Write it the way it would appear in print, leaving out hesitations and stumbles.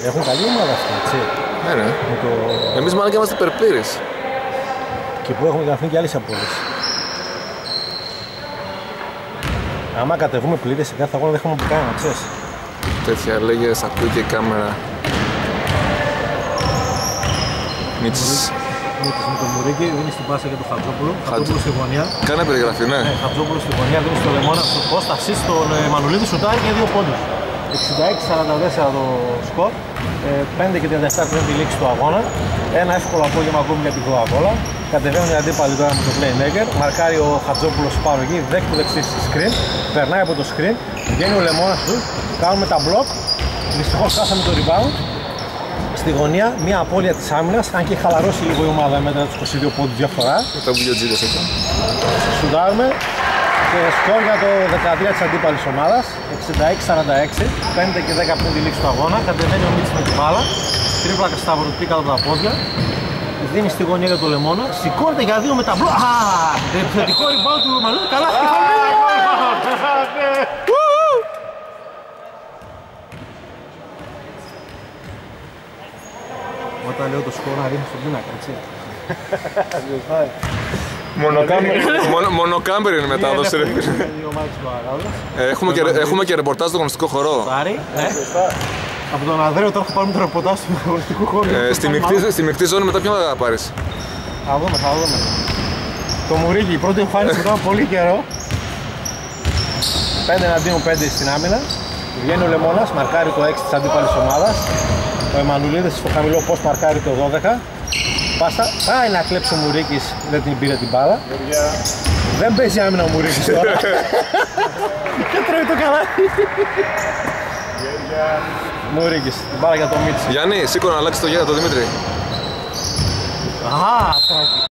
Έχουν καλή ομάδα αυτή, έτσι. Ναι. Το... Εμείς μάλλον και είμαστε περπύρες. Και που έχουμε γραφεί και άλλες απόλυες. Άμα κατεβούμε πλήρες σε κάθε αγώνα δεν έχουμε που κάνουμε, ξέρεις. Τέτοια λέγε, σ' ακούει και η κάμερα. Μίτσις. Μίτσις με το Μουρίκι, δίνει στην πάσα για τον Χατζόπουλο. Χατζόπουλο στη γωνία. Κάνε περιγραφή, ναι. Χατζόπουλο στη γωνία, δίνει στο Λεμόνα στο Κώστα, ασίστ στον Μανουλίδη, σουτάρει και 2 πόντους. 66-44 το σκορ. 5 και 37 πριν τη λήξη του αγώνα. Ένα εύκολο απόγευμα ακόμη για την Coca-Cola. Κατεβαίνουν οι αντίπαλοι τώρα με το playmaker. Μαρκάρει ο Χατζόπουλος πάνω εκεί, δέχεται δεξί στη screen. Περνάει από το screen. Βγαίνει ο Λεμόνας του. Κάνουμε τα block. Δυστυχώς χάσαμε το rebound. Στη γωνία μια απώλεια της άμυνας. Αν και έχει χαλαρώσει λίγο η ομάδα μετά τους 22 πόντους διαφορά. Μετά που δύο τζίδες εκεί. Σουδάρουμε. Και σκορ για το 13 της αντίπαλης ομάδας, 66-46, 5 και 10 πριν τη λήξη του αγώνα. Κατεβαίνει ο Μίτσης με την μπάλα, τρίπλα σταυρωτή κάτω από τα πόδια, δίνει στη γωνία για το Λεμόνα, σηκώνεται για 2 με τα μπλο. Επιθετικό rebound του Μανούλη, καλά Όταν λέω το σκορ να ρίχνει στον πίνακα, έτσι. Μονοκάμπερ είναι η μετάδοση. Έχουμε και ρεπορτάζ στο αγωνιστικό χορό. Από τον Ανδρέο τώρα θα πάρουμε το ρεπορτάζ στο αγωνιστικό χώρο. Στη μεικτή ζώνη μετά ποιον θα πάρεις? Θα δούμε. Το Μουρίκι, η πρώτη εμφάνιση μετά από πολύ καιρό. 5 εναντίον 5 στην άμυνα. Βγαίνει ο Λεμόνας, μαρκάρει το 6 της αντίπαλης ομάδας. Ο Εμμανουλίδης στο χαμηλό post μαρκάρει το 12. Πάσα, πάει να κλέψει ο Μουρίκης, δεν την πήρε την μπάλα. Δεν παίζει άμυνα ο Μουρίκης τώρα. Και τρώει το καλάθι. Μουρίκης, την μπάλα για το Μίτσι. Γιάννη, σήκω να αλλάξει το γεια το Δημήτρη.